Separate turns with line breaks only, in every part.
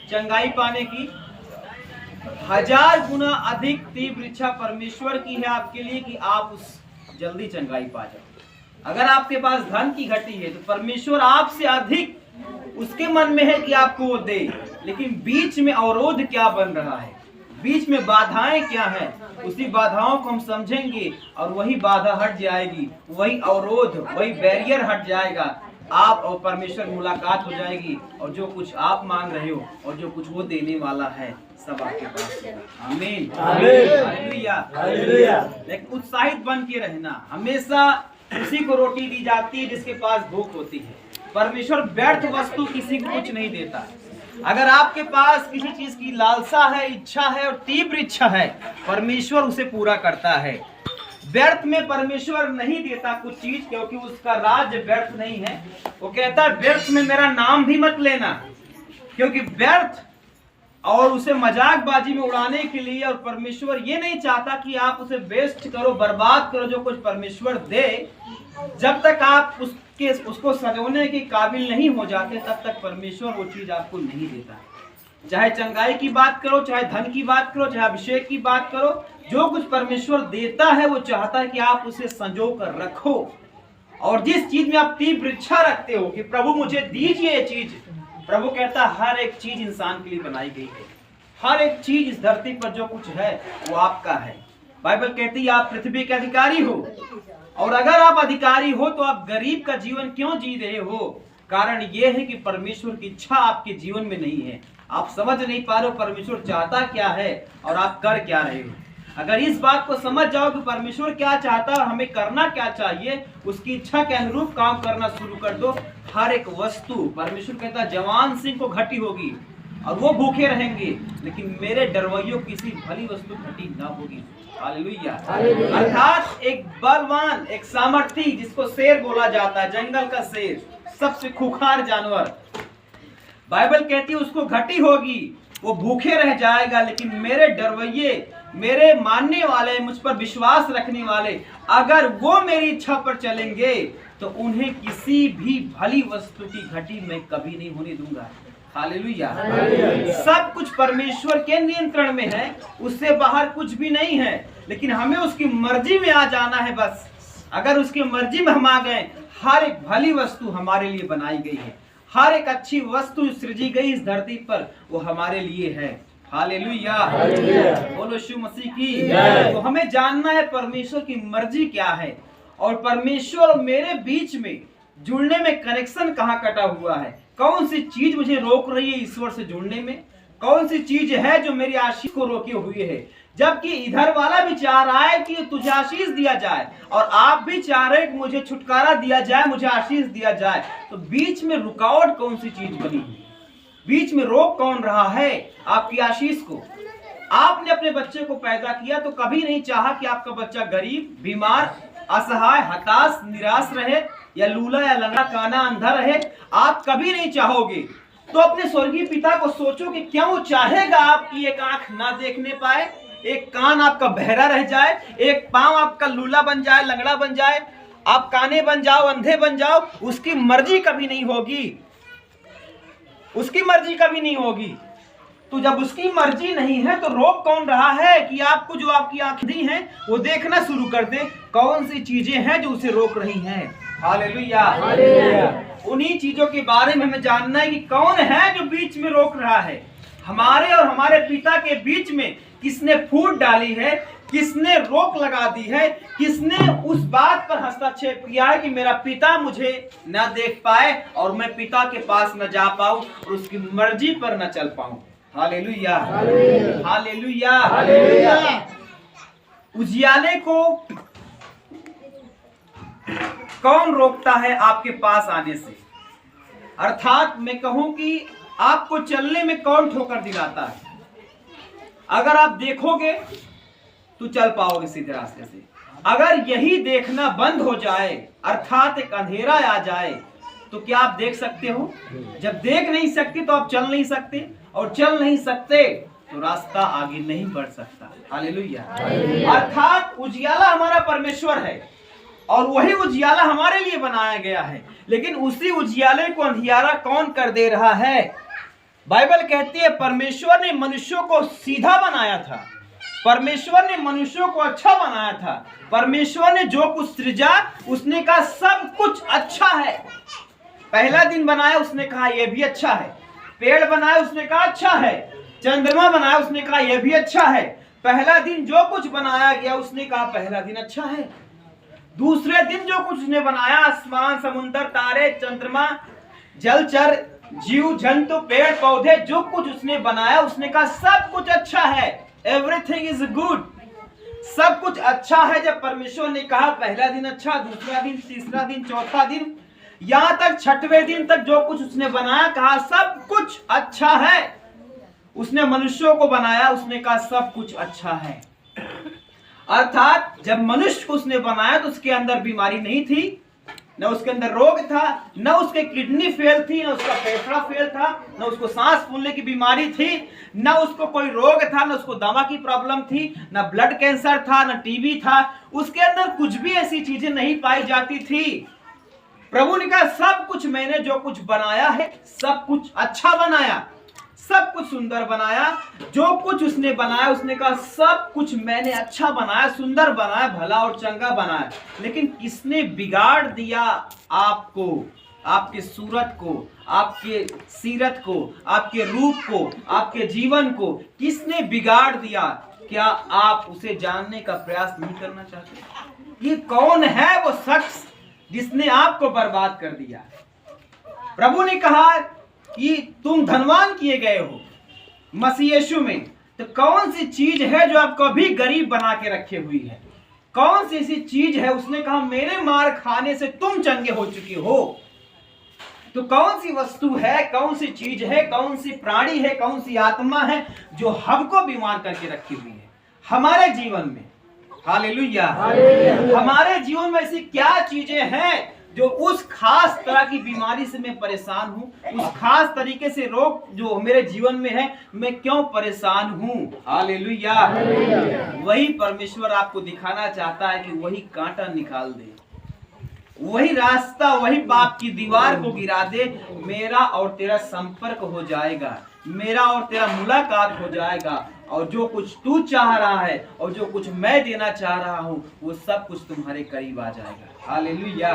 चंगाई पाने की? 1000 गुना अधिक तीव्र इच्छा परमेश्वर की है आपके लिए कि आप उस जल्दी चंगाई पा जाओ। अगर आपके पास धन की घटी है तो परमेश्वर आपसे अधिक उसके मन में है कि आपको वो दे, लेकिन बीच में अवरोध क्या बन रहा है, बीच में बाधाएं क्या हैं, उसी बाधाओं को हम समझेंगे और वही बाधा हट जाएगी, वही अवरोध, वही बैरियर हट जाएगा। आप और परमेश्वर मुलाकात हो जाएगी और जो कुछ आप मांग रहे हो और जो कुछ वो देने वाला है सब आपके पास होगा। आमीन, हालेलुया, हालेलुया। लेकिन उत्साहित बन के रहना। हमेशा उसी को रोटी दी जाती है जिसके पास भूख होती है। परमेश्वर व्यर्थ वस्तु किसी को कुछ नहीं देता। अगर आपके पास किसी चीज की लालसा है, इच्छा है और तीव्र इच्छा है, परमेश्वर उसे पूरा करता है। व्यर्थ में परमेश्वर नहीं देता कुछ चीज, क्योंकि उसका राज्य व्यर्थ नहीं है। वो कहता है व्यर्थ में मेरा नाम भी मत लेना, क्योंकि व्यर्थ और उसे मजाकबाजी में उड़ाने के लिए, और परमेश्वर ये नहीं चाहता कि आप उसे वेस्ट करो, बर्बाद करो। जो कुछ परमेश्वर दे, जब तक आप उसको सजोने के काबिल नहीं हो जाते तब तक परमेश्वर वो चीज आपको नहीं देता। चाहे चंगाई की बात करो, चाहे धन की बात करो, चाहे अभिषेक की बात करो, जो कुछ परमेश्वर देता है वो चाहता है कि आप उसे संजो कर रखो। और जिस चीज में आप तीव्र इच्छा रखते हो कि प्रभु मुझे दीजिए ये चीज, प्रभु कहता है हर एक चीज इंसान के लिए बनाई गई है। हर एक चीज इस धरती पर जो कुछ है वो आपका है। बाइबल कहती है आप पृथ्वी के अधिकारी हो, और अगर आप अधिकारी हो तो आप गरीब का जीवन क्यों जी रहे हो? कारण ये है कि परमेश्वर की इच्छा आपके जीवन में नहीं है। आप समझ नहीं पा रहे हो परमेश्वर चाहता क्या है और आप कर क्या रहे हो। अगर इस बात को समझ जाओ कि परमेश्वर क्या चाहता है और हमें करना क्या चाहिए, उसकी इच्छा के अनुरूप काम करना शुरू कर दो। हर एक वस्तु, परमेश्वर कहता है जवान सिंह को घटी होगी और वो भूखे रहेंगे, लेकिन मेरे डरवैयों किसी भली वस्तु घटी ना होगी। हालेलुया। अर्थात एक बलवान, एक सामर्थी, जिसको शेर बोला जाता है, जंगल का शेर, सबसे खूंखार जानवर, बाइबल कहती है उसको घटी होगी, वो भूखे रह जाएगा, लेकिन मेरे डरवैये, मेरे मानने वाले, मुझ पर विश्वास रखने वाले, अगर वो मेरी इच्छा पर चलेंगे तो उन्हें किसी भी भली वस्तु की घटी मैं कभी नहीं होने दूंगा। हालेलुया। सब कुछ परमेश्वर के नियंत्रण में है, उससे बाहर कुछ भी नहीं है, लेकिन हमें उसकी मर्जी में आ जाना है बस। अगर उसकी मर्जी में हम आ गए, हर एक भली वस्तु हमारे लिए बनाई गई है, हर एक अच्छी वस्तु सृजी गई इस धरती पर, वो हमारे लिए है। हालेलुया, बोलो यीशु मसीह की। तो हमें जानना है परमेश्वर की मर्जी क्या है, और परमेश्वर और मेरे बीच में जुड़ने में कनेक्शन कहाँ कटा हुआ है। कौन सी चीज मुझे रोक रही है ईश्वर से जुड़ने में? कौन सी चीज है जो मेरी आशीष को रोके हुए है? जबकि इधर वाला भी चाह रहा है कि तुझे आशीष दिया जाए, और आप भी चाह रहे हैं कि मुझे छुटकारा दिया जाए, मुझे आशीष दिया जाए, तो बीच में रुकावट कौन सी चीज बनी है? बीच में रोक कौन रहा है आपकी आशीष को? आपने अपने बच्चे को पैदा किया तो कभी नहीं चाहा कि आपका बच्चा गरीब, बीमार, असहाय, हताश, निराश रहे, या लूला या लंगड़ा, काना, अंधा रहे। आप कभी नहीं चाहोगे। तो अपने स्वर्गीय पिता को सोचो कि क्या वो चाहेगा आपकी एक आंख ना देखने पाए, एक कान आपका बहरा रह जाए, एक पांव आपका लूला बन जाए, लंगड़ा बन जाए, आप काने बन जाओ, अंधे बन जाओ? उसकी मर्जी कभी नहीं होगी, उसकी मर्जी कभी नहीं होगी। तो जब उसकी मर्जी नहीं है तो रोक कौन रहा है कि आपको जो आपकी आंखें दी हैं वो देखना शुरू कर दे? कौन सी चीजें हैं जो उसे रोक रही हैं? हालेलुया। उन्हीं चीजों के बारे में हमें जानना है कि कौन है जो बीच में रोक रहा है। हमारे और हमारे पिता के बीच में किसने फूट डाली है, किसने रोक लगा दी है, किसने उस बात पर हस्तक्षेप किया है कि मेरा पिता मुझे न देख पाए और मैं पिता के पास न जा पाऊं और उसकी मर्जी पर न चल पाऊं। Hallelujah, hallelujah, hallelujah. उजियाले को कौन रोकता है आपके पास आने से? अर्थात मैं कहूं कि आपको चलने में कौन ठोकर दिलाता है? अगर आप देखोगे तो चल पाओगे सीधे रास्ते से। अगर यही देखना बंद हो जाए, अर्थात एक अंधेरा आ जाए, तो क्या आप देख सकते हो? जब देख नहीं सकते तो आप चल नहीं सकते, और चल नहीं सकते तो रास्ता आगे नहीं बढ़ सकता। हालेलुया। अर्थात उजियाला हमारा परमेश्वर है और वही उजियाला हमारे लिए बनाया गया है, लेकिन उसी उजियाले को अंधियारा कौन कर दे रहा है? बाइबल कहती है परमेश्वर ने मनुष्यों को सीधा बनाया था, परमेश्वर ने मनुष्यों को अच्छा बनाया था, परमेश्वर ने जो कुछ सृजा उसने कहा सब कुछ अच्छा है। पहला दिन बनाया उसने कहा यह भी अच्छा है, पेड़ बनाया उसने कहा अच्छा है, चंद्रमा बनाया उसने कहा यह भी अच्छा है। पहला दिन जो कुछ बनाया गया उसने कहा पहला दिन अच्छा है। दूसरे दिन जो कुछ उसने बनाया, आसमान, समुद्र, तारे, चंद्रमा, जलचर, जीव जंतु, पेड़ पौधे, जो कुछ उसने बनाया उसने कहा सब कुछ अच्छा है, एवरीथिंग इज गुड, सब कुछ अच्छा है। जब परमेश्वर ने कहा पहला दिन अच्छा, दूसरा दिन, तीसरा दिन, चौथा दिन, यहां तक छठवें दिन तक जो कुछ उसने बनाया कहा सब कुछ अच्छा है। उसने मनुष्यों को बनाया, उसने कहा सब कुछ अच्छा है। अर्थात जब मनुष्य को उसने बनाया तो उसके अंदर बीमारी नहीं थी, न उसके अंदर रोग था, न उसके किडनी फेल थी, न उसका फेफड़ा फेल था, न उसको सांस फूलने की बीमारी थी, न उसको कोई रोग था, न उसको दमा की प्रॉब्लम थी, न ब्लड कैंसर था, न टीबी था। उसके अंदर कुछ भी ऐसी चीजें नहीं पाई जाती थी। प्रभु ने कहा सब कुछ मैंने जो कुछ बनाया है सब कुछ अच्छा बनाया, सब कुछ सुंदर बनाया। जो कुछ उसने बनाया उसने कहा सब कुछ मैंने अच्छा बनाया, सुंदर बनाया, भला और चंगा बनाया। लेकिन किसने बिगाड़ दिया आपको, आपके सूरत को, आपके सीरत को, आपके रूप को, आपके जीवन को किसने बिगाड़ दिया? क्या आप उसे जानने का प्रयास नहीं करना चाहते? ये कौन है वो शख्स जिसने आपको बर्बाद कर दिया? प्रभु ने कहा कि तुम धनवान किए गए हो मसीह यीशु में, तो कौन सी चीज है जो आपको अभी गरीब बना के रखे हुई है? कौन सी ऐसी चीज है? उसने कहा मेरे मार खाने से तुम चंगे हो चुके हो। तो कौन सी वस्तु है, कौन सी चीज है, कौन सी प्राणी है, कौन सी आत्मा है जो हमको बीमार करके रखी हुई है हमारे जीवन में? हालेलुया। हमारे जीवन में ऐसी क्या चीजें हैं जो उस खास तरह की बीमारी से मैं परेशान हूं, उस खास तरीके से रोग जो मेरे जीवन में है, मैं क्यों परेशान हूं? हालेलुया। वही परमेश्वर आपको दिखाना चाहता है कि वही कांटा निकाल दे, वही रास्ता, वही पाप की दीवार को गिरा दे। मेरा और तेरा संपर्क हो जाएगा, मेरा और तेरा मुलाकात हो जाएगा, और जो कुछ तू चाह रहा है और जो कुछ मैं देना चाह रहा हूं वो सब कुछ तुम्हारे करीब आ जाएगा। हालेलुया।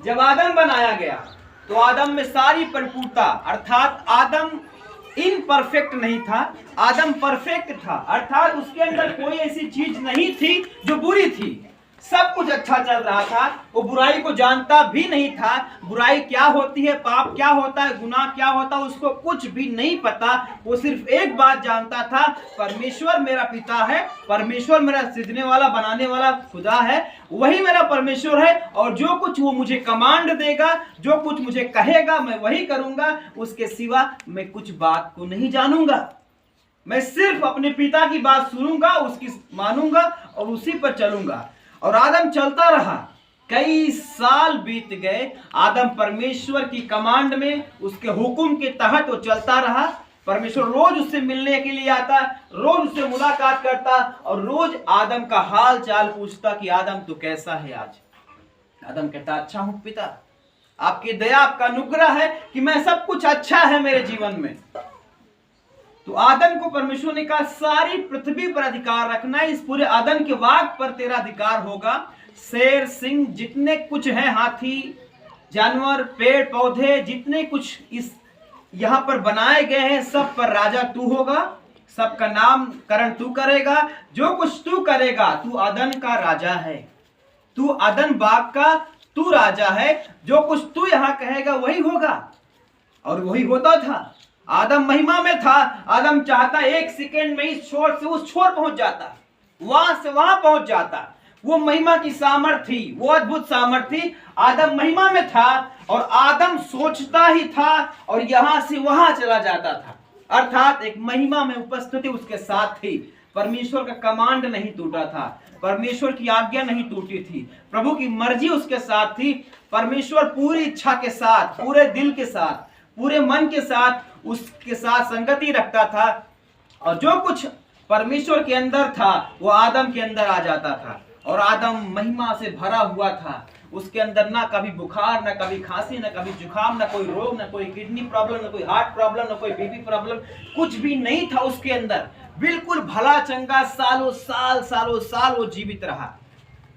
जब आदम बनाया गया तो आदम में सारी परिपूर्णता, अर्थात आदम इनपरफेक्ट नहीं था, आदम परफेक्ट था। अर्थात उसके अंदर कोई ऐसी चीज नहीं थी जो बुरी थी, सब कुछ अच्छा चल रहा था। वो बुराई को जानता भी नहीं था, बुराई क्या होती है, पाप क्या होता है, गुनाह क्या होता है, उसको कुछ भी नहीं पता। वो सिर्फ एक बात जानता था, परमेश्वर मेरा पिता है, परमेश्वर मेरा सृजने वाला, बनाने वाला खुदा है, वही मेरा परमेश्वर है, और जो कुछ वो मुझे कमांड देगा, जो कुछ मुझे कहेगा मैं वही करूंगा, उसके सिवा मैं कुछ बात को नहीं जानूंगा। मैं सिर्फ अपने पिता की बात सुनूंगा, उसकी मानूंगा और उसी पर चलूंगा। और आदम चलता रहा, कई साल बीत गए, आदम परमेश्वर की कमांड में, उसके हुक्म के तहत वो चलता रहा। परमेश्वर रोज उससे मिलने के लिए आता, रोज उससे मुलाकात करता और रोज आदम का हाल चाल पूछता कि आदम तू कैसा है आज? आदम कहता अच्छा हूं पिता, आपकी दया, आपका अनुग्रह है कि मैं सब कुछ अच्छा है मेरे जीवन में। तो आदम को परमेश्वर ने कहा सारी पृथ्वी पर अधिकार रखना, इस पूरे आदम के वाक पर तेरा अधिकार होगा। शेर, सिंह, जितने कुछ है, हाथी, जानवर, पेड़ पौधे, जितने कुछ इस यहाँ पर बनाए गए हैं, सब पर राजा तू होगा, सबका नामकरण तू करेगा। जो कुछ तू करेगा, तू अदन का राजा है, तू अदन बाग का तू राजा है। जो कुछ तू यहाँ कहेगा वही होगा, और वही होता था। आदम महिमा में था, आदम चाहता एक सेकेंड में इस छोर से उस छोर पहुंच जाता, वहां से वहां पहुंच जाता। वो महिमा की सामर्थ थी, वो अद्भुत सामर्थ थी। आदम महिमा में था और आदम सोचता ही था और यहां से वहां चला जाता था। अर्थात एक महिमा में उपस्थिति उसके साथ थी। परमेश्वर का कमांड नहीं टूटा था, परमेश्वर की आज्ञा नहीं टूटी थी, प्रभु की मर्जी उसके साथ थी। परमेश्वर पूरी इच्छा के साथ, पूरे दिल के साथ, पूरे मन के साथ उसके साथ संगति रखता था, और जो कुछ परमेश्वर के अंदर था वो आदम के अंदर आ जाता था, और आदम महिमा से भरा हुआ था। उसके अंदर ना कभी बुखार, ना कभी खांसी, ना कभी जुकाम, ना कोई रोग, ना कोई किडनी प्रॉब्लम, ना कोई हार्ट प्रॉब्लम, ना कोई बीपी प्रॉब्लम, कुछ भी नहीं था उसके अंदर। बिल्कुल भला चंगा, सालों साल वो जीवित रहा।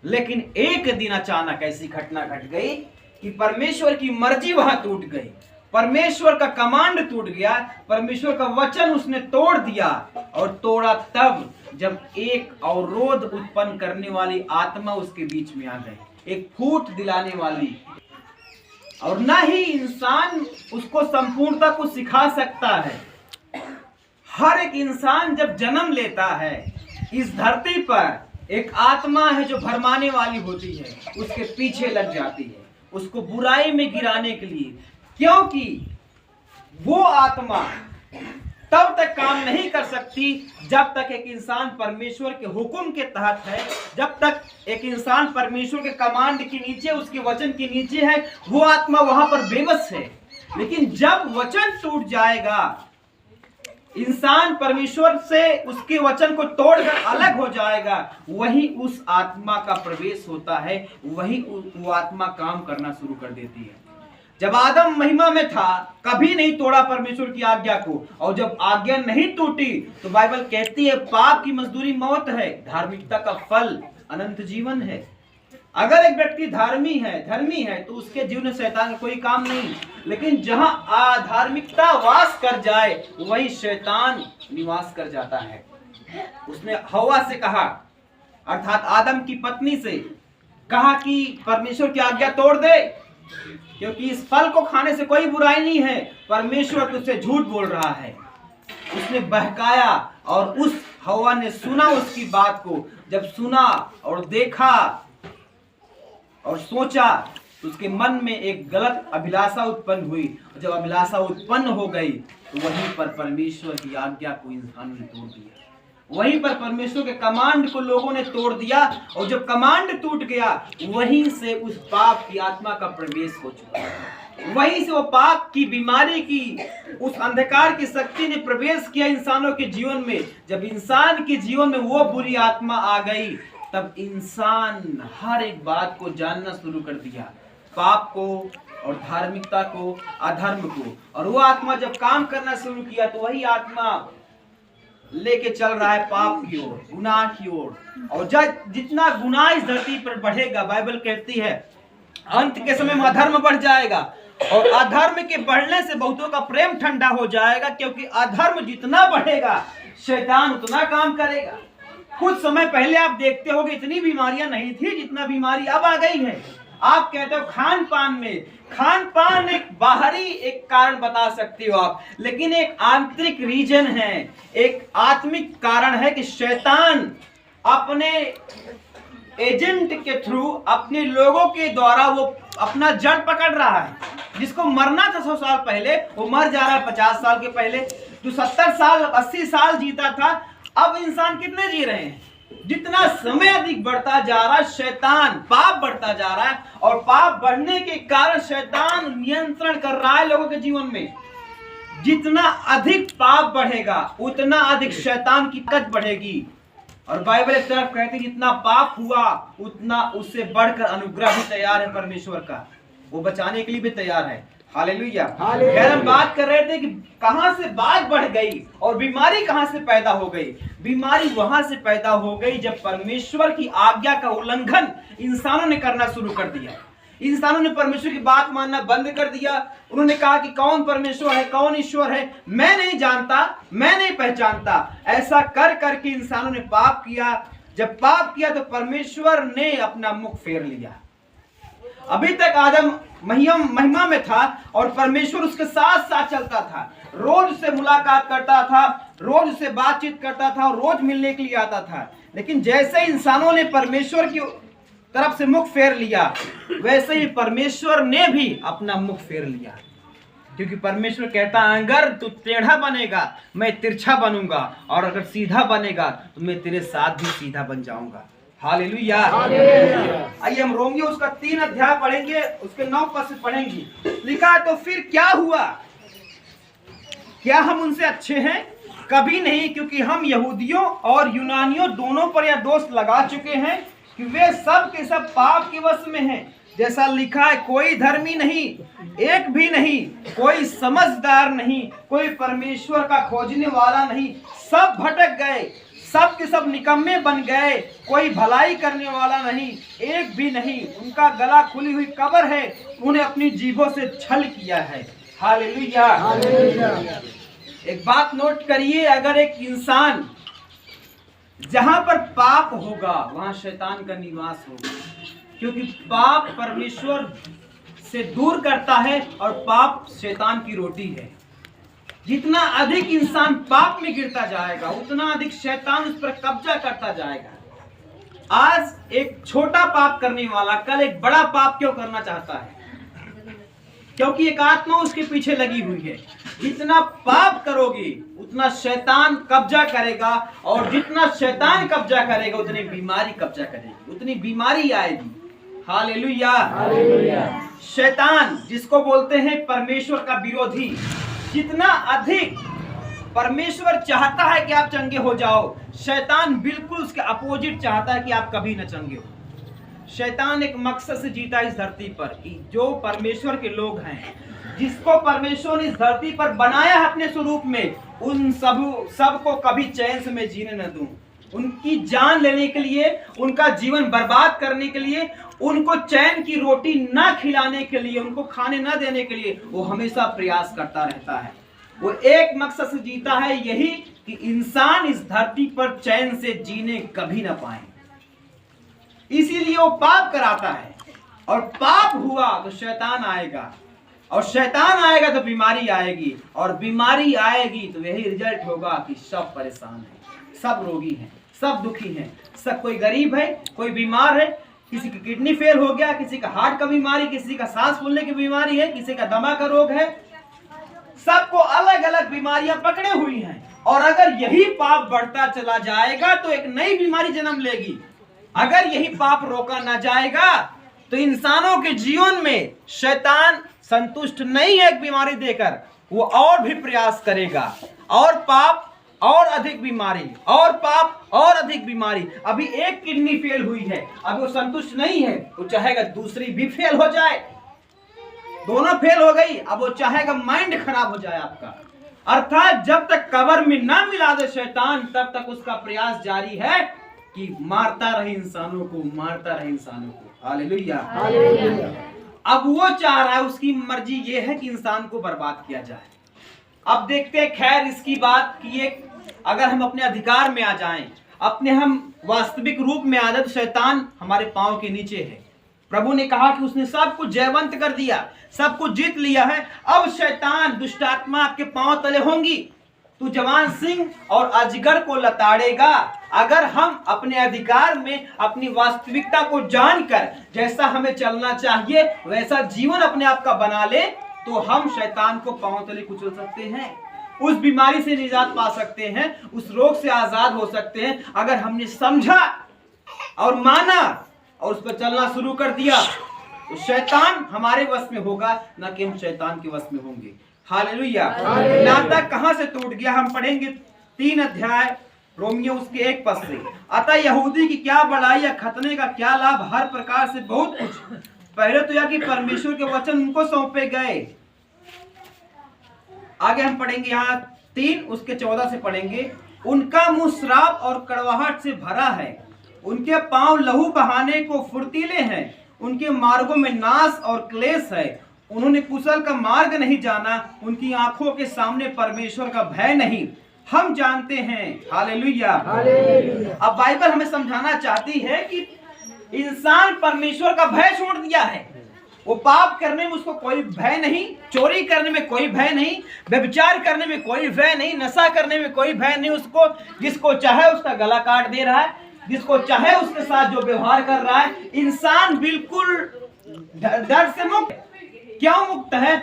लेकिन एक दिन अचानक ऐसी घटना घट गई कि परमेश्वर की मर्जी वहां टूट गई, परमेश्वर का कमांड टूट गया, परमेश्वर का वचन उसने तोड़ दिया। और तोड़ा तब जब एक अवरोध उत्पन्न करने वाली आत्मा उसके बीच में आ गई, एक फूट दिलाने वाली। और ना ही इंसान उसको संपूर्णता को सिखा सकता है। हर एक इंसान जब जन्म लेता है इस धरती पर, एक आत्मा है जो भरमाने वाली होती है, उसके पीछे लग जाती है, उसको बुराई में गिराने के लिए। क्योंकि वो आत्मा तब तक काम नहीं कर सकती जब तक एक इंसान परमेश्वर के हुक्म के तहत है, जब तक एक इंसान परमेश्वर के कमांड के नीचे, उसके वचन के नीचे है, वो आत्मा वहां पर बेबस है। लेकिन जब वचन टूट जाएगा, इंसान परमेश्वर से उसके वचन को तोड़कर अलग हो जाएगा, वही उस आत्मा का प्रवेश होता है, वही वो आत्मा काम करना शुरू कर देती है। जब आदम महिमा में था, कभी नहीं तोड़ा परमेश्वर की आज्ञा को, और जब आज्ञा नहीं टूटी तो बाइबल कहती है पाप की मजदूरी मौत है, धार्मिकता का फल अनंत जीवन है। अगर एक व्यक्ति धर्मी है तो उसके जीवन में शैतान का कोई काम नहीं। लेकिन जहां अधार्मिकता वास कर जाए, वही शैतान निवास कर जाता है। उसने हवा से कहा, अर्थात आदम की पत्नी से कहा कि परमेश्वर की आज्ञा तोड़ दे, क्योंकि इस फल को खाने से कोई बुराई नहीं है, परमेश्वर तुझसे झूठ बोल रहा है। उसने बहकाया और उस हवा ने सुना उसकी बात को। जब सुना और देखा और सोचा तो उसके मन में एक गलत अभिलाषा उत्पन्न हुई। जब अभिलाषा उत्पन्न हो गई तो वहीं पर परमेश्वर की आज्ञा को इंसान ने तोड़ दिया, वहीं पर परमेश्वर के कमांड को लोगों ने तोड़ दिया। और जब कमांड टूट गया, वहीं से उस पाप की आत्मा का प्रवेश हो चुका, वहीं से वो पाप की बीमारी की, उस अंधकार की शक्ति ने प्रवेश किया इंसानों के जीवन में। जब इंसान के जीवन में वो बुरी आत्मा आ गई, तब इंसान हर एक बात को जानना शुरू कर दिया, पाप को और धार्मिकता को, अधर्म को। और वो आत्मा जब काम करना शुरू किया तो वही आत्मा लेके चल रहा है पाप की ओर, गुनाह की ओर। और जितना गुनाह इस धरती पर बढ़ेगा, बाइबल कहती है अंत के समय में अधर्म बढ़ जाएगा, और अधर्म के बढ़ने से बहुतों का प्रेम ठंडा हो जाएगा। क्योंकि अधर्म जितना बढ़ेगा, शैतान उतना काम करेगा। कुछ समय पहले आप देखते होगे इतनी बीमारियां नहीं थी जितना बीमारी अब आ गई है। आप कहते हो खान पान एक बाहरी एक कारण बता सकते हो आप, लेकिन एक आंतरिक रीजन है, एक आत्मिक कारण है कि शैतान अपने एजेंट के थ्रू, अपने लोगों के द्वारा वो अपना जड़ पकड़ रहा है। जिसको मरना था 100 साल पहले, वो मर जा रहा है 50 साल के पहले। जो 70 साल 80 साल जीता था, अब इंसान कितने जी रहे हैं? जितना समय अधिक बढ़ता जा रहा है, शैतान पाप बढ़ता जा रहा है, और पाप बढ़ने के कारण शैतान नियंत्रण कर रहा है लोगों के जीवन में। जितना अधिक पाप बढ़ेगा, उतना अधिक शैतान की ताकत बढ़ेगी। और बाइबल एक तरफ कहती है जितना पाप हुआ, उतना उससे बढ़कर अनुग्रह भी तैयार है परमेश्वर का, वो बचाने के लिए भी तैयार है। हालेलुया। खैर, हम बात कर रहे थे कि कहां से बात बढ़ गई और बीमारी कहां से पैदा हो गई। बीमारी वहां से पैदा हो गई जब परमेश्वर की आज्ञा का उल्लंघन इंसानों ने करना शुरू कर दिया। इंसानों ने परमेश्वर की बात मानना बंद कर दिया। उन्होंने कहा कि कौन परमेश्वर है, कौन ईश्वर है, मैं नहीं जानता, मैं नहीं पहचानता। ऐसा कर करके इंसानों ने पाप किया। जब पाप किया तो परमेश्वर ने अपना मुख फेर लिया। अभी तक आदम महिमा में था और परमेश्वर उसके साथ साथ चलता था, रोज से मुलाकात करता था, रोज से बातचीत करता था और रोज मिलने के लिए आता था। लेकिन जैसे इंसानों ने परमेश्वर की तरफ से मुख फेर लिया, वैसे ही परमेश्वर ने भी अपना मुख फेर लिया। क्योंकि परमेश्वर कहता है अगर तू टेढ़ा बनेगा मैं तिरछा बनूंगा, और अगर सीधा बनेगा तो मैं तेरे साथ भी सीधा बन जाऊंगा। हालेलुया। आइए हम रोमियो उसका 3 अध्याय पढ़ेंगे, उसके 9 पद से पढ़ेंगे। लिखा है तो फिर क्या हुआ, क्या हम उनसे अच्छे हैं? कभी नहीं, क्योंकि हम यहूदियों और यूनानियों दोनों पर यह दोष लगा चुके हैं कि वे सब के सब पाप के वश में हैं। जैसा लिखा है, कोई धर्मी नहीं, एक भी नहीं, कोई समझदार नहीं, कोई परमेश्वर का खोजने वाला नहीं, सब भटक गए, सब के सब निकम्मे बन गए, कोई भलाई करने वाला नहीं, एक भी नहीं। उनका गला खुली हुई कब्र है, उन्हें अपनी जीभों से छल किया है। हालेलुया। एक बात नोट करिए, अगर एक इंसान, जहां पर पाप होगा वहां शैतान का निवास होगा, क्योंकि पाप परमेश्वर से दूर करता है और पाप शैतान की रोटी है। जितना अधिक इंसान पाप में गिरता जाएगा उतना अधिक शैतान उस पर कब्जा करता जाएगा। आज एक छोटा पाप करने वाला कल एक बड़ा पाप क्यों करना चाहता है? क्योंकि एक आत्मा उसके पीछे लगी हुई है। जितना पाप करोगे उतना शैतान कब्जा करेगा, और जितना शैतान कब्जा करेगा उतनी बीमारी कब्जा करेगी, उतनी बीमारी आएगी। हालेलुया। शैतान, जिसको बोलते हैं परमेश्वर का विरोधी, जितना अधिक परमेश्वर चाहता है कि आप चंगे हो जाओ, शैतान बिल्कुल उसके अपोजिट चाहता है कि आप कभी न चंगे हो। शैतान एक मकसद से जीता इस धरती पर कि जो परमेश्वर के लोग हैं, जिसको परमेश्वर ने इस धरती पर बनाया है अपने स्वरूप में, उन सबको कभी चैन से मैं जीने न दूं। उनकी जान लेने के लिए, उनका जीवन बर्बाद करने के लिए, उनको चैन की रोटी ना खिलाने के लिए, उनको खाने ना देने के लिए वो हमेशा प्रयास करता रहता है। वो एक मकसद से जीता है, यही कि इंसान इस धरती पर चैन से जीने कभी ना पाए। इसीलिए वो पाप कराता है, और पाप हुआ तो शैतान आएगा, और शैतान आएगा तो बीमारी आएगी, और बीमारी आएगी तो यही रिजल्ट होगा कि सब परेशान हैं, सब रोगी हैं, सब दुखी हैं, सब, कोई गरीब है, कोई बीमार है, किसी की किडनी फेल हो गया, किसी का हार्ट का बीमारी, किसी का सांस फूलने की बीमारी है, किसी का दमा का रोग है, सबको अलग अलग बीमारियां पकड़े हुई हैं। और अगर यही पाप बढ़ता चला जाएगा तो एक नई बीमारी जन्म लेगी। अगर यही पाप रोका ना जाएगा तो इंसानों के जीवन में शैतान संतुष्ट नहीं है एक बीमारी देकर, वो और भी प्रयास करेगा, और पाप और अधिक बीमारी, और पाप और अधिक बीमारी। अभी एक किडनी फेल हुई है, अभी वो संतुष्ट नहीं है, वो चाहेगा दूसरी भी फेल हो जाए, दोनों फेल हो गई, अब वो चाहेगा माइंड खराब हो जाए आपका। अर्थात जब तक कब्र में ना मिला दे शैतान, तब तक उसका प्रयास जारी है कि मारता रहे इंसानों को, मारता रहे इंसानों को। हालेलुया। अब वो चाह रहा है, उसकी मर्जी ये है कि इंसान को बर्बाद किया जाए। अब देखते हैं, खैर इसकी बात कि एक अगर हम अपने अधिकार में आ जाएं, अपने हम वास्तविक रूप में आ जाए, तो शैतान हमारे पांव के नीचे है। प्रभु ने कहा कि उसने सब कुछ जयवंत कर दिया, सब कुछ जीत लिया है। अब शैतान, दुष्ट आत्मा आपके पांव तले होंगी, तू जवान सिंह और अजगर को लताड़ेगा। अगर हम अपने अधिकार में अपनी वास्तविकता को जानकर जैसा हमें चलना चाहिए वैसा जीवन अपने आप का बना ले, तो हम शैतान को पांव तले कुचल सकते हैं, उस बीमारी से निजात पा सकते हैं, उस रोग से आजाद हो सकते हैं। अगर हमने समझा और माना और उस पर चलना शुरू कर दिया तो शैतान हमारे वश में होगा, ना कि हम शैतान के वश में होंगे। हालेलुया। नाता कहां से टूट गया? हम पढ़ेंगे 3 अध्याय रोमियो उसके 1 पद से। अतः यहूदी की क्या बड़ाई या खतने का क्या लाभ, हर प्रकार से बहुत कुछ। पहले तो यह कि परमेश्वर के वचन उनको सौंपे गए। आगे हम पढ़ेंगे यहाँ 3 उसके 14 से पढ़ेंगे। उनका मुंह श्राप और कड़वाहट से भरा है, उनके पांव लहू बहाने को फुर्तीले हैं, उनके मार्गों में नाश और क्लेश है, उन्होंने कुशल का मार्ग नहीं जाना, उनकी आंखों के सामने परमेश्वर का भय नहीं, हम जानते हैं। हालेलुया। अब बाइबल हमें समझाना चाहती है कि इंसान परमेश्वर का भय छोड़ दिया है। वो पाप करने में उसको कोई भय नहीं, चोरी करने में कोई भय नहीं, व्यभिचार करने में कोई भय नहीं, नशा करने में कोई भय नहीं। उसको जिसको चाहे उसका गला काट दे रहा है, जिसको चाहे उसके साथ जो व्यवहार कर रहा है। इंसान बिल्कुल डर से मुक्त। क्यों मुक्त है?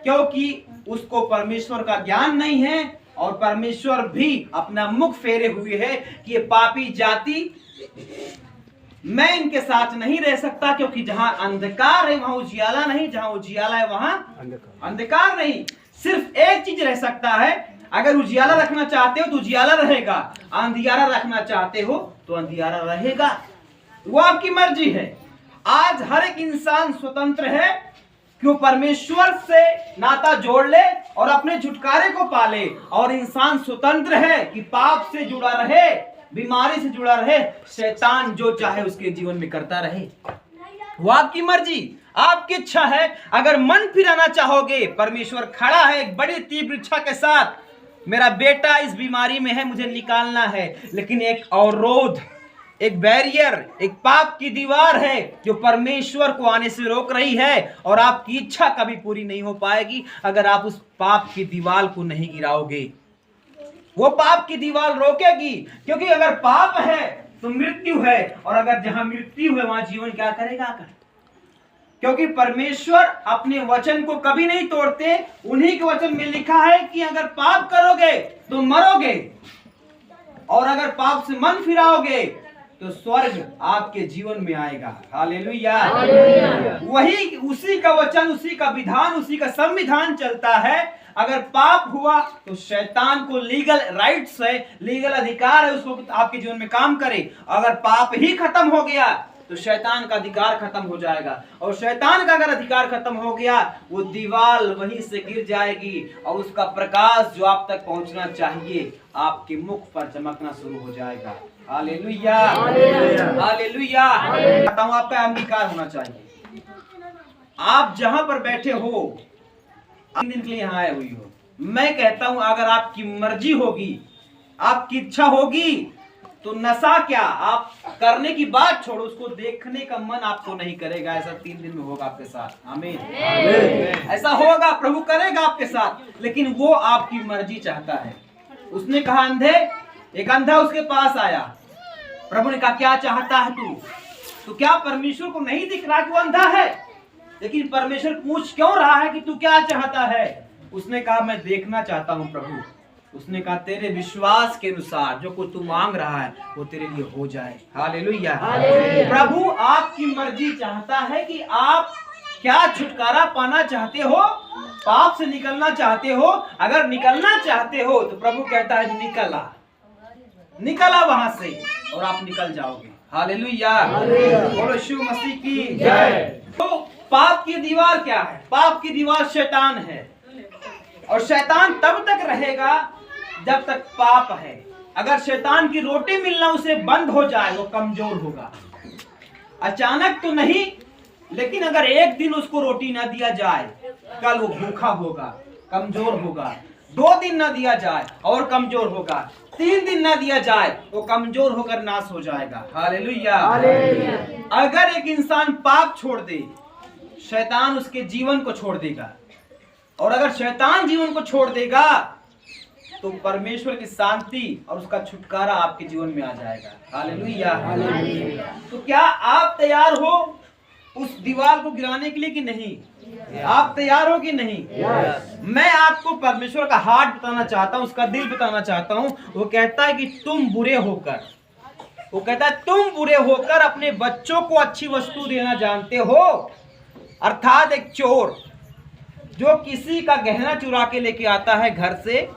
क्योंकि उसको परमेश्वर का ज्ञान नहीं है, और परमेश्वर भी अपना मुख फेरे हुए है कि ये पापी जाति, मैं इनके साथ नहीं रह सकता, क्योंकि जहां अंधकार है वहां उजियाला नहीं, जहां उजियाला है वहां अंधकार नहीं। सिर्फ एक चीज रह सकता है, अगर उजियाला रखना चाहते हो तो उजियाला रहेगा, अंधियारा रखना चाहते हो तो अंधियारा रहेगा। वो आपकी मर्जी है। आज हर एक इंसान स्वतंत्र है कि वो परमेश्वर से नाता जोड़ ले और अपने छुटकारे को पाले, और इंसान स्वतंत्र है कि पाप से जुड़ा रहे, बीमारी से जुड़ा रहे, शैतान जो चाहे उसके जीवन में करता रहे। वो आपकी मर्जी, आपकी इच्छा है। अगर मन फिराना चाहोगे, परमेश्वर खड़ा है एक बड़ी तीव्र इच्छा के साथ, मेरा बेटा इस बीमारी में है, मुझे निकालना है, लेकिन एक अवरोध, एक बैरियर, एक पाप की दीवार है जो परमेश्वर को आने से रोक रही है, और आपकी इच्छा कभी पूरी नहीं हो पाएगी अगर आप उस पाप की दीवार को नहीं गिराओगे। वो पाप की दीवार रोकेगी, क्योंकि अगर पाप है तो मृत्यु है, और अगर जहां मृत्यु है वहां जीवन क्या करेगा? क्योंकि परमेश्वर अपने वचन को कभी नहीं तोड़ते। उन्हीं के वचन में लिखा है कि अगर पाप करोगे तो मरोगे, और अगर पाप से मन फिराओगे तो स्वर्ग आपके जीवन में आएगा। हालेलुया। वही, उसी का वचन, उसी का विधान, उसी का संविधान चलता है। अगर पाप हुआ तो शैतान को लीगल राइट्स है, लीगल अधिकार है उसको आपके जीवन में काम करे। अगर पाप ही खत्म हो गया तो शैतान का अधिकार खत्म हो जाएगा, और शैतान का अगर अधिकार खत्म हो गया, वो दीवार वहीं से गिर जाएगी, और उसका प्रकाश जो आप तक पहुंचना चाहिए आपके मुख पर चमकना शुरू हो जाएगा। Hallelujah, hallelujah. कहता हूं आपका अंगीकार होना चाहिए। आप जहां पर बैठे हो, 3 दिन के लिए यहाँ आए हुई हो, मैं कहता हूं अगर आपकी मर्जी होगी, आपकी इच्छा होगी, तो नशा क्या आप करने की बात छोड़ो, उसको देखने का मन आपको नहीं करेगा। ऐसा 3 दिन में होगा आपके साथ। आमीन। ऐसा होगा, प्रभु करेगा आपके साथ, लेकिन वो आपकी मर्जी चाहता है। उसने कहा अंधे, एक अंधा उसके पास आया, प्रभु ने कहा क्या चाहता है तू? तो क्या परमेश्वर को नहीं दिख रहा कि वो अंधा है? लेकिन परमेश्वर पूछ क्यों रहा है कि तू क्या चाहता है? उसने कहा मैं देखना चाहता हूं प्रभु। उसने कहा तेरे विश्वास के अनुसार जो कुछ तू मांग रहा है वो तेरे लिए हो जाए। हालेलुया। प्रभु आपकी मर्जी चाहता है कि आप क्या छुटकारा पाना चाहते हो, पाप से निकलना चाहते हो। अगर निकलना चाहते हो तो प्रभु कहता है निकला वहां से, और आप निकल जाओगे। हालेलुया। बोलो यीशु मसीह की जय। तो पाप की दीवार क्या है? पाप की दीवार शैतान है, और शैतान तब तक रहेगा जब तक पाप है। अगर शैतान की रोटी मिलना उसे बंद हो जाए, वो कमजोर होगा। अचानक तो नहीं, लेकिन अगर एक दिन उसको रोटी ना दिया जाए, कल वो भूखा होगा, कमजोर होगा। 2 दिन ना दिया जाए और कमजोर होगा। 3 दिन ना दिया जाए वो कमजोर होकर नाश हो जाएगा। हालेलुया। अगर एक इंसान पाप छोड़ दे, शैतान उसके जीवन को छोड़ देगा, और अगर शैतान जीवन को छोड़ देगा तो परमेश्वर की शांति और उसका छुटकारा आपके जीवन में आ जाएगा। हालेलुया। तो क्या आप तैयार हो उस दीवार को गिराने के लिए कि नहीं? आप तैयार हो कि नहीं? मैं आपको परमेश्वर का हार्ट बताना चाहता हूं, उसका दिल बताना चाहता हूं। वो कहता है कि तुम बुरे होकर अपने बच्चों को अच्छी वस्तु देना जानते हो। अर्थात एक चोर जो किसी का गहना चुरा के लेके आता है घर से,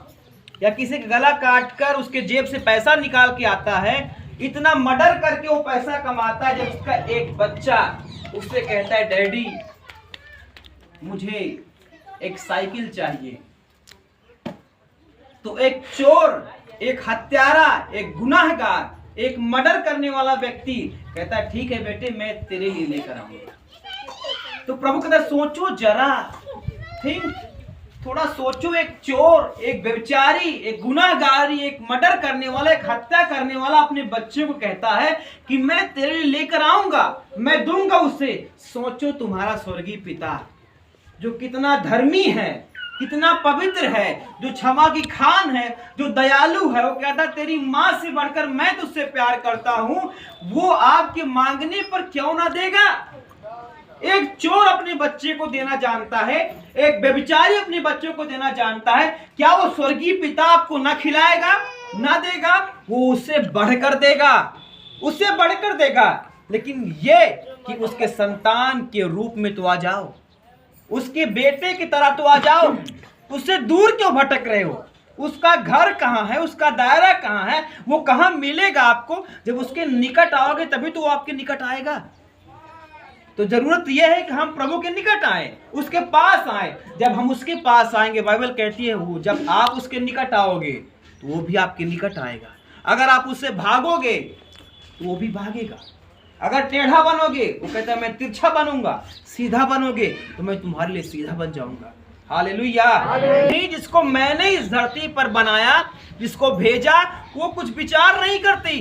या किसी का गला काट कर उसके जेब से पैसा निकाल के आता है, इतना मर्डर करके वो पैसा कमाता है। जब उसका एक बच्चा उससे कहता है डैडी मुझे एक साइकिल चाहिए, तो एक चोर, एक हत्यारा, एक गुनाहगार, एक मर्डर करने वाला व्यक्ति कहता है ठीक है बेटे मैं तेरे लिए लेकर आऊंगा। तो प्रभु कहता है सोचो जरा, थोड़ा सोचो। एक चोर, एक व्यभिचारी, एक गुनाहगारी, एक मर्डर करने वाला, एक हत्या करने वाला अपने बच्चे को कहता है कि मैं तेरे लिए लेकर आऊंगा, मैं दूंगा उसे। सोचो तुम्हारा स्वर्गीय पिता जो कितना धर्मी है, कितना पवित्र है, जो क्षमा की खान है, जो दयालु है, वो कहता तेरी माँ से बढ़कर मैं तुझसे प्यार करता हूं, वो आपके मांगने पर क्यों ना देगा। एक चोर अपने बच्चे को देना जानता है, एक व्यभिचारी अपने बच्चों को देना जानता है। क्या वो स्वर्गीय पिता आपको ना खिलाएगा, ना देगा? वो उससे बढ़कर देगा, उससे बढ़कर देगा। लेकिन ये कि उसके संतान के रूप में तो आ जाओ, उसके बेटे की तरह तो आ जाओ। उससे दूर क्यों भटक रहे हो? उसका घर कहाँ है, उसका दायरा कहाँ है, वो कहाँ मिलेगा आपको? जब उसके निकट आओगे तभी तो वो आपके निकट आएगा। तो जरूरत यह है कि हम प्रभु के निकट आए, उसके पास आए। जब हम उसके पास आएंगे, बाइबल कहती है वो जब आप उसके निकट आओगे तो वो भी आपके निकट आएगा। अगर आप उससे भागोगे तो वो भी भागेगा। अगर टेढ़ा बनोगे, वो कहता है मैं तिरछा बनूंगा, सीधा बनोगे तो मैं तुम्हारे लिए सीधा बन जाऊंगा। हालेलुया। नहीं, जिसको मैंने इस धरती पर बनाया, जिसको भेजा, वो कुछ विचार नहीं करती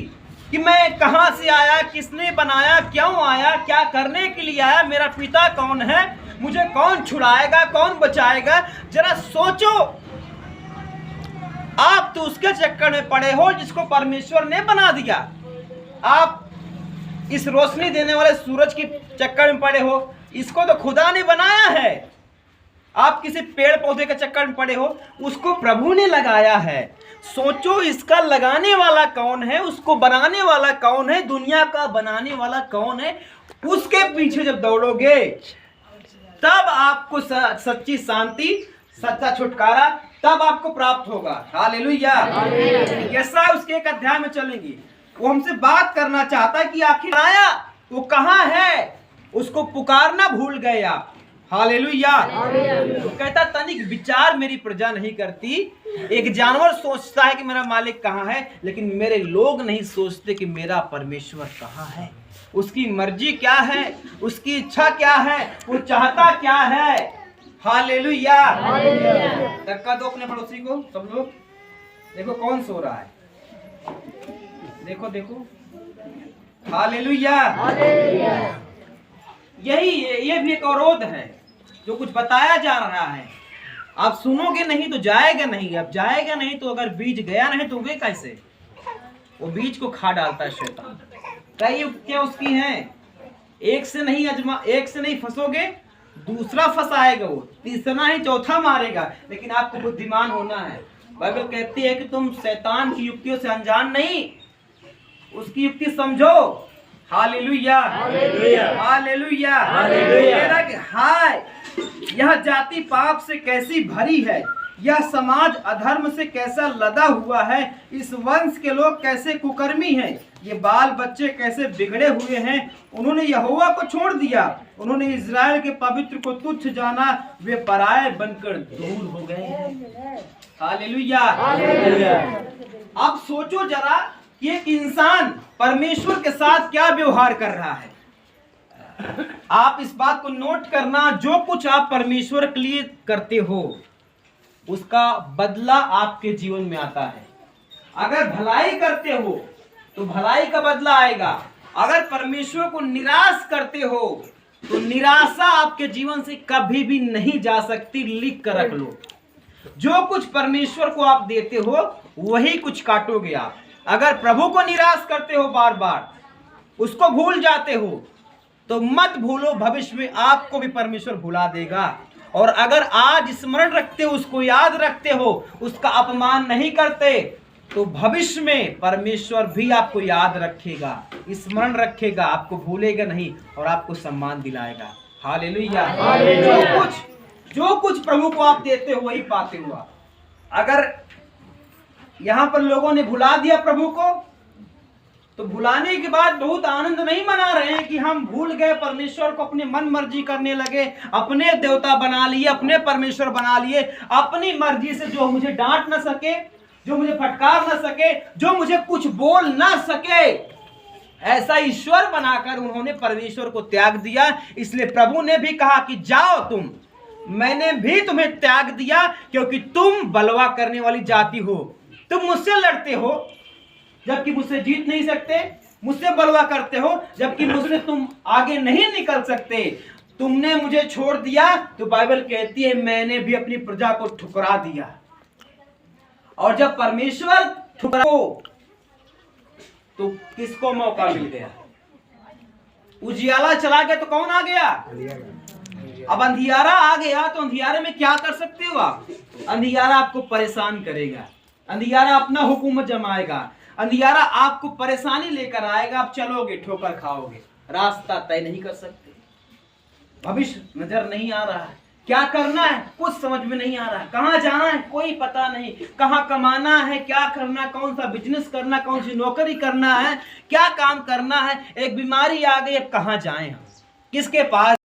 कि मैं कहां से आया, किसने बनाया, क्यों आया, क्या करने के लिए आया, मेरा पिता कौन है, मुझे कौन छुड़ाएगा, कौन बचाएगा। जरा सोचो, आप तो उसके चक्कर में पड़े हो जिसको परमेश्वर ने बना दिया। आप इस रोशनी देने वाले सूरज के चक्कर में पड़े हो, इसको तो खुदा ने बनाया है। आप किसी पेड़ पौधे के चक्कर में पड़े हो, उसको प्रभु ने लगाया है। सोचो, इसका लगाने वाला कौन है, उसको बनाने वाला कौन है, दुनिया का बनाने वाला कौन है। उसके पीछे जब दौड़ोगे तब आपको सच्ची शांति, सच्चा छुटकारा तब आपको प्राप्त होगा। हालेलुया। यशायाह उसके एक अध्याय में चलेंगे, वो हमसे बात करना चाहता है कि आखिर आया वो कहाँ है, उसको पुकारना भूल गए आप। हालेलुया। तो कहता तनिक विचार मेरी प्रजा नहीं करती। एक जानवर सोचता है कि मेरा मालिक कहाँ है, लेकिन मेरे लोग नहीं सोचते कि मेरा परमेश्वर कहाँ है, उसकी मर्जी क्या है, उसकी इच्छा क्या है, वो चाहता क्या है। हालेलुया। धक्का दो अपने पड़ोसी को, सब लोग देखो कौन सो रहा है, देखो देखो। हालेलुया। ये भी एक अवरोध है जो कुछ बताया जा रहा है। आप सुनोगे नहीं तो जाएगा नहीं। अब जाएगा नहीं तो अगर बीज गया नहीं तो उगे कैसे? वो बीज को खा डालता है शैतान। कई युक्तियां उसकी हैं, एक से नहीं फंसोगे, दूसरा फंसाएगा, वो तीसरा ही चौथा मारेगा। लेकिन आपको बुद्धिमान होना है। बाइबल कहती है कि तुम शैतान की युक्तियों से अनजान नहीं, उसकी युक्ति समझो। हालेलुया। हालेलुया। हाय, यह जाति पाप से कैसी भरी है, यह समाज अधर्म से कैसा लदा हुआ है, इस वंश के लोग कैसे कुकर्मी हैं, ये बाल बच्चे कैसे बिगड़े हुए हैं। उन्होंने यहोवा को छोड़ दिया, उन्होंने इज़राइल के पवित्र को तुच्छ जाना, वे पराये बनकर दूर हो गए हैं। हालेलुया। अब सोचो जरा कि एक इंसान परमेश्वर के साथ क्या व्यवहार कर रहा है। आप इस बात को नोट करना, जो कुछ आप परमेश्वर के लिए करते हो उसका बदला आपके जीवन में आता है। अगर भलाई करते हो तो भलाई का बदला आएगा। अगर परमेश्वर को निराश करते हो तो निराशा आपके जीवन से कभी भी नहीं जा सकती। लिख कर रख लो, जो कुछ परमेश्वर को आप देते हो वही कुछ काटोगे आप। अगर प्रभु को निराश करते हो, बार बार उसको भूल जाते हो, तो मत भूलो, भविष्य में आपको भी परमेश्वर भुला देगा। और अगर आज स्मरण रखते हो, उसको याद रखते हो, उसका अपमान नहीं करते, तो भविष्य में परमेश्वर भी आपको याद रखेगा, स्मरण रखेगा, आपको भूलेगा नहीं और आपको सम्मान दिलाएगा। हालेलुया। जो कुछ प्रभु को आप देते हो वही पाते हो आप। अगर यहाँ पर लोगों ने भुला दिया प्रभु को, तो भुलाने के बाद बहुत आनंद नहीं मना रहे हैं कि हम भूल गए परमेश्वर को, अपने मन मर्जी करने लगे, अपने देवता बना लिए, अपने परमेश्वर बना लिए, अपनी मर्जी से जो मुझे डांट ना सके, जो मुझे फटकार ना सके, जो मुझे कुछ बोल ना सके, ऐसा ईश्वर बनाकर उन्होंने परमेश्वर को त्याग दिया। इसलिए प्रभु ने भी कहा कि जाओ तुम, मैंने भी तुम्हें त्याग दिया, क्योंकि तुम बलवा करने वाली जाति हो। तुम मुझसे लड़ते हो जबकि मुझसे जीत नहीं सकते, मुझसे बलवा करते हो जबकि मुझसे तुम आगे नहीं निकल सकते। तुमने मुझे छोड़ दिया, तो बाइबल कहती है मैंने भी अपनी प्रजा को ठुकरा दिया। और जब परमेश्वर ठुकरा तो किसको मौका मिल गया? उजियाला चला गया तो कौन आ गया? अब अंधियारा आ गया तो अंधियारे में क्या कर सकते हो आप? अंधियारा आपको परेशान करेगा, अंधियारा अपना हुकूमत जमाएगा, अंधियारा आपको परेशानी लेकर आएगा। आप चलोगे, ठोकर खाओगे, रास्ता तय नहीं कर सकते, भविष्य नजर नहीं आ रहा है, क्या करना है कुछ समझ में नहीं आ रहा है, कहाँ जाना है कोई पता नहीं, कहाँ कमाना है, क्या करना, कौन सा बिजनेस करना, कौन सी नौकरी करना है, क्या काम करना है। एक बीमारी आ गई, अब कहाँ जाएं हम? किसके पास